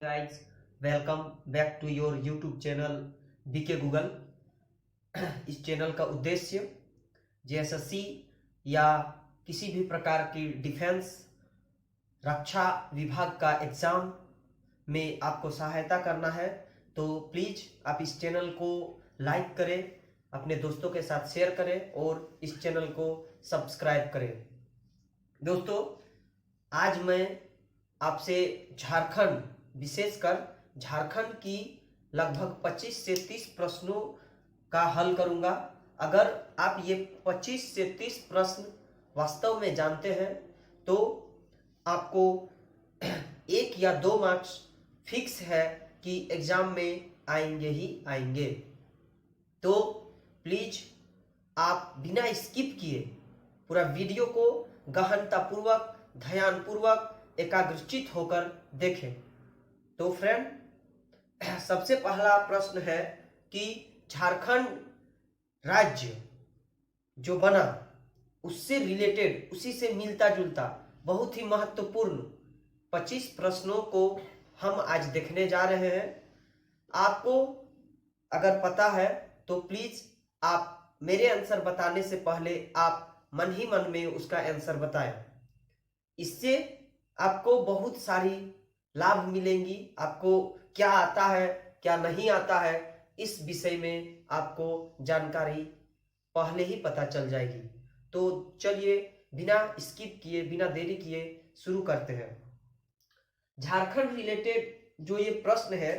guys, welcome back to your YouTube channel BK Google. इस channel का उद्देश्य JSSC या किसी भी प्रकार की डिफेंस रक्षा विभाग का एग्जाम में आपको सहायता करना है। तो प्लीज आप इस चैनल को लाइक करें, अपने दोस्तों के साथ शेयर करें और इस चैनल को सब्सक्राइब करें। दोस्तों, आज मैं आपसे झारखंड, विशेषकर झारखंड की लगभग 25 से 30 प्रश्नों का हल करूंगा। अगर आप ये 25 से 30 प्रश्न वास्तव में जानते हैं तो आपको 1 या 2 मार्क्स फिक्स है कि एग्जाम में आएंगे ही आएंगे। तो प्लीज आप बिना स्किप किए पूरा वीडियो को गहनतापूर्वक, ध्यानपूर्वक, एकाग्रचित होकर देखें। तो फ्रेंड, सबसे पहला प्रश्न है कि झारखंड राज्य जो बना उससे रिलेटेड, उसी से मिलता जुलता बहुत ही महत्वपूर्ण 25 प्रश्नों को हम आज देखने जा रहे हैं। आपको अगर पता है तो प्लीज आप मेरे आंसर बताने से पहले आप मन ही मन में उसका आंसर बताएं। इससे आपको बहुत सारी लाभ मिलेंगी। आपको क्या आता है, क्या नहीं आता है, इस विषय में आपको जानकारी पहले ही पता चल जाएगी। तो चलिए बिना स्किप किए, बिना देरी किए शुरू करते हैं। झारखंड रिलेटेड जो ये प्रश्न है,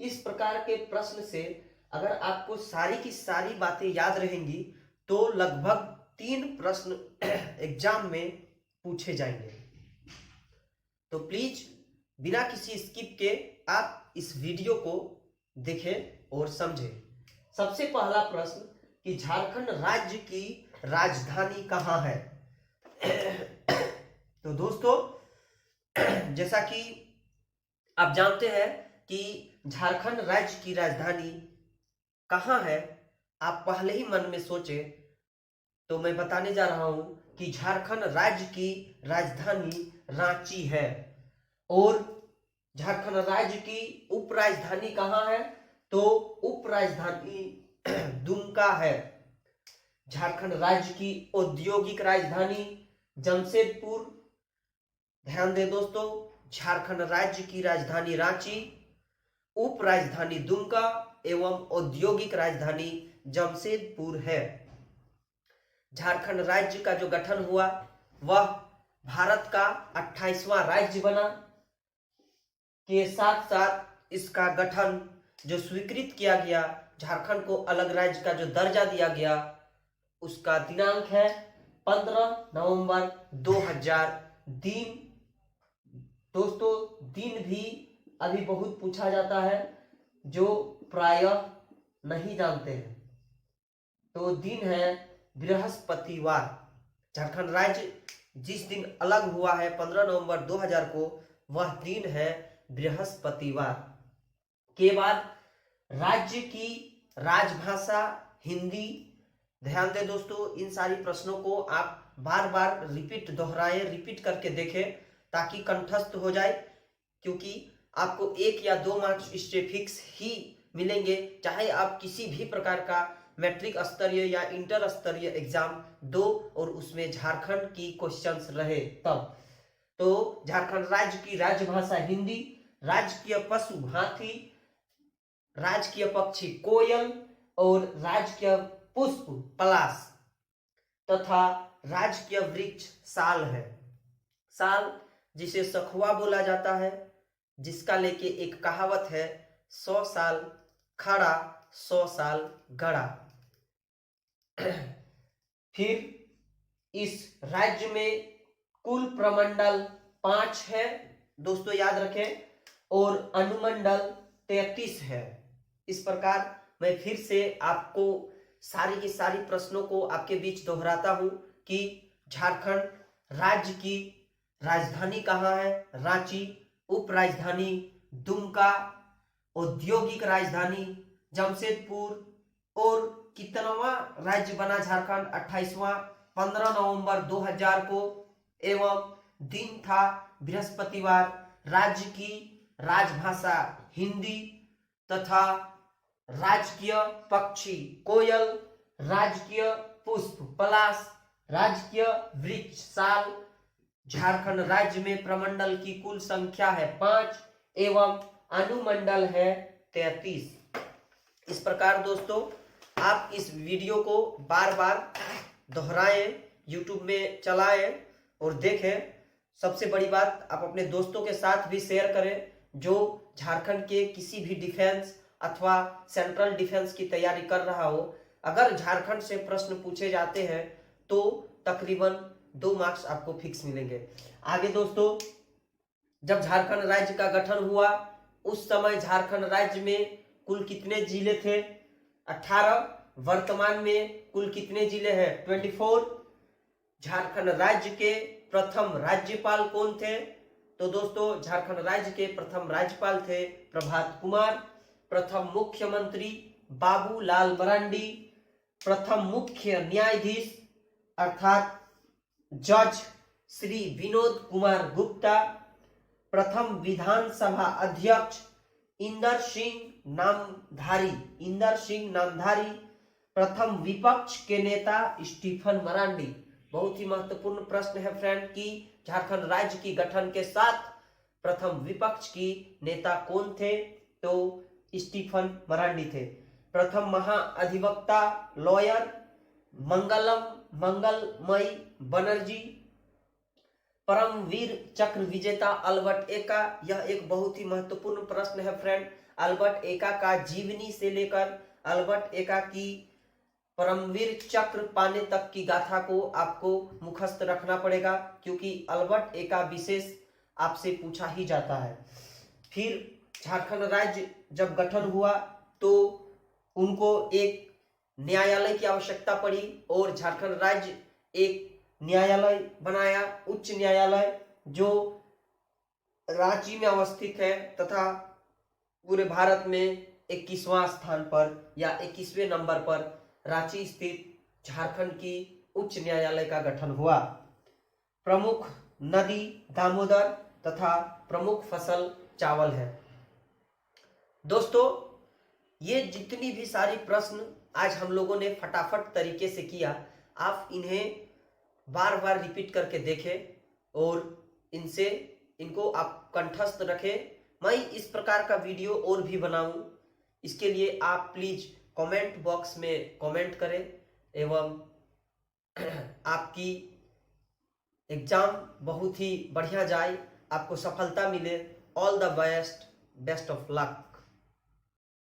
इस प्रकार के प्रश्न से अगर आपको सारी की सारी बातें याद रहेंगी तो लगभग 3 प्रश्न एग्जाम में पूछे जाएंगे। तो प्लीज बिना किसी स्किप के आप इस वीडियो को देखें और समझें। सबसे पहला प्रश्न कि झारखंड राज्य की राजधानी कहाँ है। तो दोस्तों, जैसा कि आप जानते हैं कि झारखंड राज्य की राजधानी कहाँ है, आप पहले ही मन में सोचे तो मैं बताने जा रहा हूं कि झारखंड राज्य की राजधानी रांची है। और झारखंड राज्य की उपराजधानी कहाँ है, तो उपराजधानी दुमका है। झारखंड राज्य की औद्योगिक राजधानी जमशेदपुर। ध्यान दें दोस्तों, झारखंड राज्य की राजधानी रांची, उपराजधानी दुमका एवं औद्योगिक राजधानी जमशेदपुर है। झारखंड राज्य का जो गठन हुआ वह भारत का 28वां राज्य बना। के साथ साथ इसका गठन जो स्वीकृत किया गया, झारखंड को अलग राज्य का जो दर्जा दिया गया, उसका दिनांक है 15 नवंबर 2000। दिन, दोस्तों, दिन भी अभी बहुत पूछा जाता है जो प्रायः नहीं जानते हैं। तो दिन है बृहस्पतिवार। झारखंड राज्य जिस दिन अलग हुआ है 15 नवंबर 2000 को, वह दिन है बृहस्पतिवार। के बाद राज्य की राजभाषा हिंदी। ध्यान दें दोस्तों, इन सारी प्रश्नों को आप बार बार दोहराएं, रिपीट करके देखें ताकि कंठस्थ हो जाए, क्योंकि आपको 1 या 2 मार्क्स इससे फिक्स ही मिलेंगे, चाहे आप किसी भी प्रकार का मैट्रिक स्तरीय या इंटर स्तरीय एग्जाम दो और उसमें झारखंड की क्वेश्चंस रहे तब। तो झारखंड राज्य की राजभाषा हिंदी, राजकीय पशु हाथी, राजकीय पक्षी कोयल और राजकीय पुष्प पलाश तथा राजकीय वृक्ष साल है। साल जिसे सखुआ बोला जाता है, जिसका लेके एक कहावत है, 100 साल खड़ा 100 साल गड़ा। फिर इस राज्य में कुल प्रमंडल 5 है, दोस्तों याद रखें, और अनुमंडल 33 है। इस प्रकार मैं फिर से आपको सारी की सारी प्रश्नों को आपके बीच दोहराता हूं कि झारखंड राज्य की राजधानी कहाँ है, रांची, उपराजधानी दुमका, औद्योगिक राजधानी जमशेदपुर, और कितनवा राज्य बना झारखंड, 28वां, 15 नवंबर 2000 को, एवं दिन था बृहस्पतिवार। राज्य की राजभाषा हिंदी तथा राजकीय पक्षी कोयल, राजकीय पुष्प पलाश, राजकीय वृक्ष साल। झारखंड राज्य में प्रमंडल की कुल संख्या है 5 एवं अनुमंडल है 33। इस प्रकार दोस्तों आप इस वीडियो को बार बार दोहराएं, यूट्यूब में चलाएं और देखें। सबसे बड़ी बात, आप अपने दोस्तों के साथ भी शेयर करें जो झारखंड के किसी भी डिफेंस अथवा सेंट्रल डिफेंस की तैयारी कर रहा हो। अगर झारखंड से प्रश्न पूछे जाते हैं तो तकरीबन 2 मार्क्स आपको फिक्स मिलेंगे। आगे दोस्तों, जब झारखंड राज्य का गठन हुआ उस समय झारखंड राज्य में कुल कितने जिले थे? 18। वर्तमान में कुल कितने जिले हैं? 24। झारखंड राज्य के प्रथम राज्यपाल कौन थे? तो दोस्तों झारखंड राज्य के प्रथम राज्यपाल थे प्रभात कुमार। प्रथम मुख्यमंत्री बाबूलाल मरांडी। प्रथम मुख्य न्यायाधीश अर्थात जज श्री विनोद कुमार गुप्ता। प्रथम विधानसभा अध्यक्ष इंदर सिंह नामधारी। प्रथम विपक्ष के नेता स्टीफन मरांडी। बहुत ही महत्वपूर्ण प्रश्न है फ्रेंड कि झारखंड राज्य की गठन के साथ प्रथम विपक्ष की नेता कौन थे? तो स्टीफन मरांडी थे। प्रथम महाअधिवक्ता लॉयर मंगलमयी बनर्जी। परमवीर चक्र विजेता अल्बर्ट एक्का। यह एक बहुत ही महत्वपूर्ण प्रश्न है फ्रेंड। अल्बर्ट एक्का का जीवनी से लेकर अल्बर्ट एक्का की परमवीर चक्र पाने तक की गाथा को आपको मुखस्त रखना पड़ेगा, क्योंकि अल्बर्ट एक्का विशेष आपसे पूछा ही जाता है। फिर झारखंड राज्य जब गठन हुआ तो उनको एक न्यायालय की आवश्यकता पड़ी और झारखंड राज्य एक न्यायालय बनाया, उच्च न्यायालय, जो रांची में अवस्थित है तथा पूरे भारत में 21वां स्थान पर या 21वें नंबर पर रांची स्थित झारखंड की उच्च न्यायालय का गठन हुआ। प्रमुख नदी दामोदर तथा प्रमुख फसल चावल है। दोस्तों ये जितनी भी सारी प्रश्न आज हम लोगों ने फटाफट तरीके से किया, आप इन्हें बार बार रिपीट करके देखें और इनको आप कंठस्थ रखें। मैं इस प्रकार का वीडियो और भी बनाऊं, इसके लिए आप प्लीज कमेंट बॉक्स में कमेंट करें एवं आपकी एग्जाम बहुत ही बढ़िया जाए, आपको सफलता मिले। All the best, best of luck.